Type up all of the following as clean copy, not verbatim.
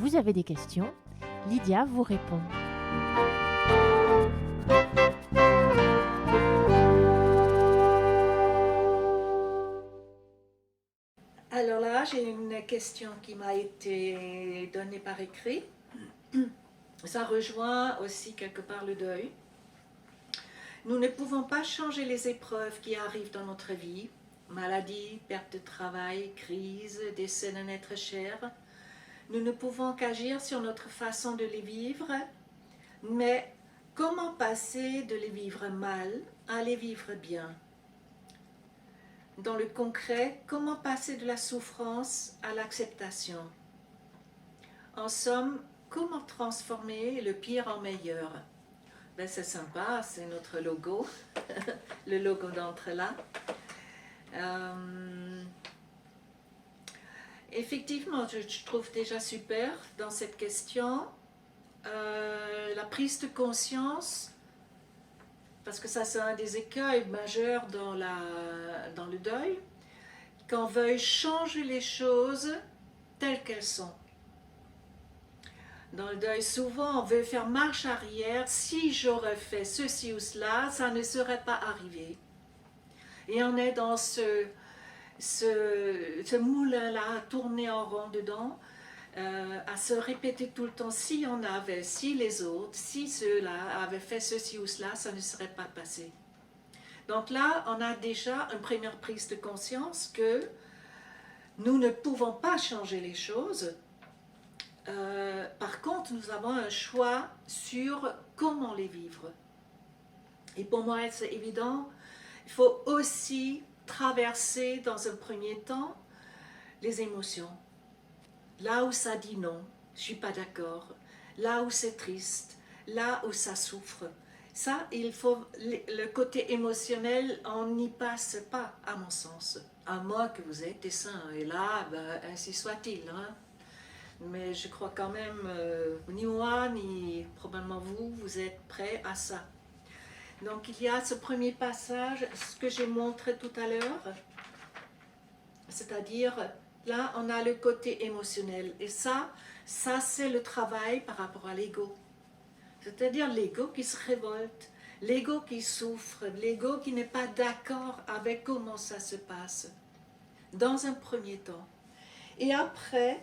vous avez des questions, Lydia vous répond. Alors là, j'ai une question qui m'a été donnée par écrit. Ça rejoint aussi quelque part le deuil. Nous ne pouvons pas changer les épreuves qui arrivent dans notre vie, maladie, perte de travail, crise, décès d'un être cher. Nous ne pouvons qu'agir sur notre façon de les vivre, mais comment passer de les vivre mal à les vivre bien? Dans le concret, comment passer de la souffrance à l'acceptation? En somme, comment transformer le pire en meilleur? Ben, c'est sympa, c'est notre logo, le logo d'Entre-là. Effectivement, je trouve déjà super dans cette question la prise de conscience, parce que ça c'est un des écueils majeurs dans le deuil, qu'on veuille changer les choses telles qu'elles sont. Dans le deuil, souvent, on veut faire marche arrière. Si j'aurais fait ceci ou cela, ça ne serait pas arrivé. Et on est dans ce moulin-là, à tourner en rond dedans, à se répéter tout le temps, si on avait, si les autres, si ceux-là avaient fait ceci ou cela, ça ne serait pas passé. Donc là, on a déjà une première prise de conscience que nous ne pouvons pas changer les choses. Par contre, nous avons un choix sur comment les vivre. Et pour moi, c'est évident, il faut aussi traverser dans un premier temps les émotions. Là où ça dit non, je ne suis pas d'accord. Là où c'est triste, là où ça souffre. Ça, il faut, le côté émotionnel, on n'y passe pas, à mon sens. À moins que vous êtes des saints. Et là, ben, ainsi soit-il, hein. Mais je crois quand même, ni moi, ni probablement vous êtes prêts à ça. Donc il y a ce premier passage, ce que j'ai montré tout à l'heure, c'est-à-dire, là on a le côté émotionnel. Et ça c'est le travail par rapport à l'ego. C'est-à-dire l'ego qui se révolte, l'ego qui souffre, l'ego qui n'est pas d'accord avec comment ça se passe, dans un premier temps. Et après,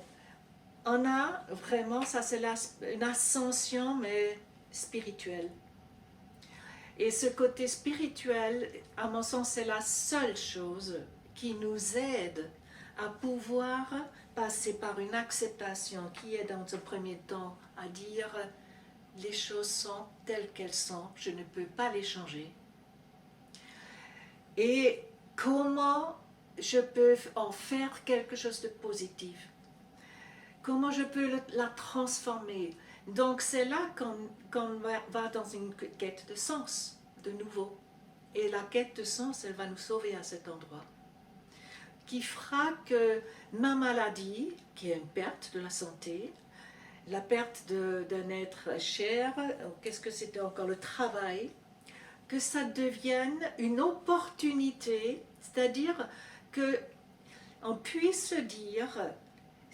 on a vraiment, ça c'est une ascension, mais spirituelle. Et ce côté spirituel, à mon sens, c'est la seule chose qui nous aide à pouvoir passer par une acceptation qui est dans un premier temps à dire les choses sont telles qu'elles sont, je ne peux pas les changer. Et comment je peux en faire quelque chose de positif? Comment je peux la transformer? Donc c'est là qu'on va dans une quête de sens, de nouveau. Et la quête de sens, elle va nous sauver à cet endroit. Qui fera que ma maladie, qui est une perte de la santé, la perte d'un être cher, qu'est-ce que c'était encore, le travail, que ça devienne une opportunité, c'est-à-dire qu'on puisse se dire,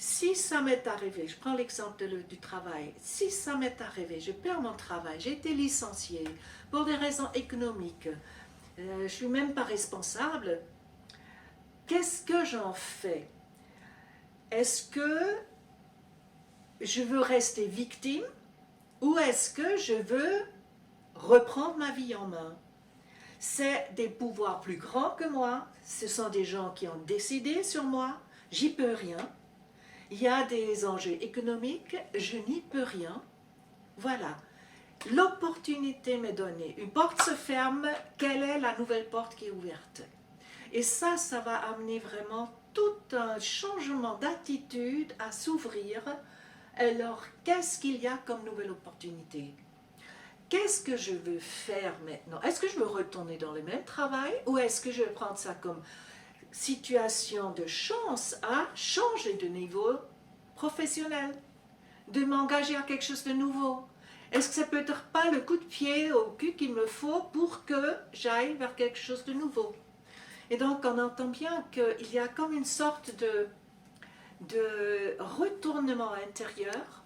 si ça m'est arrivé, je prends l'exemple du travail, si ça m'est arrivé, je perds mon travail, j'ai été licenciée pour des raisons économiques, je ne suis même pas responsable, qu'est-ce que j'en fais? Est-ce que je veux rester victime ou est-ce que je veux reprendre ma vie en main? C'est des pouvoirs plus grands que moi, ce sont des gens qui ont décidé sur moi, j'y peux rien. Il y a des enjeux économiques, je n'y peux rien. Voilà, l'opportunité m'est donnée. Une porte se ferme, quelle est la nouvelle porte qui est ouverte? Et ça va amener vraiment tout un changement d'attitude à s'ouvrir. Alors, qu'est-ce qu'il y a comme nouvelle opportunité? Qu'est-ce que je veux faire maintenant? Est-ce que je veux retourner dans le même travail ou est-ce que je vais prendre ça comme situation de chance à changer de niveau professionnel, de m'engager à quelque chose de nouveau? Est-ce que c'est peut-être pas le coup de pied au cul qu'il me faut pour que j'aille vers quelque chose de nouveau? Et donc on entend bien qu'il y a comme une sorte de retournement intérieur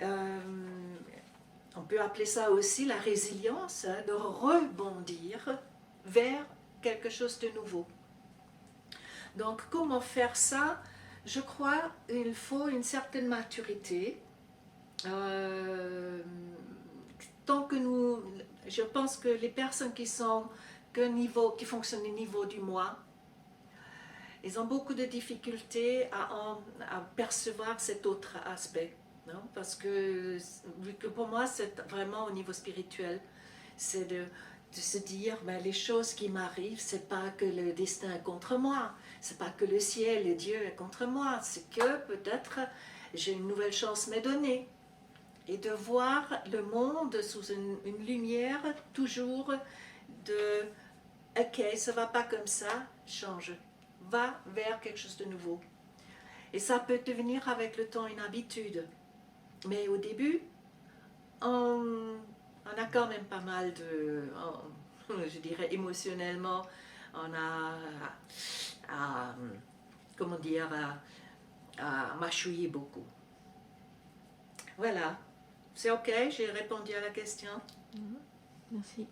On peut appeler ça aussi la résilience, hein, de rebondir vers quelque chose de nouveau. Donc comment faire ça? Je crois qu'il faut une certaine maturité. Tant que je pense que les personnes qui fonctionnent au niveau du moi, ils ont beaucoup de difficultés à percevoir cet autre aspect. Non? Parce que pour moi, c'est vraiment au niveau spirituel. C'est de se dire, ben, les choses qui m'arrivent, c'est pas que le destin est contre moi, c'est pas que le ciel et Dieu est contre moi, c'est que peut-être j'ai une nouvelle chance m'est donnée. Et de voir le monde sous une lumière toujours de « ok, ça va pas comme ça, change, va vers quelque chose de nouveau ». Et ça peut devenir avec le temps une habitude. Mais au début, on a quand même pas mal je dirais émotionnellement, on a comment dire, à mâchouiller beaucoup. Voilà. C'est ok, j'ai répondu à la question. Merci.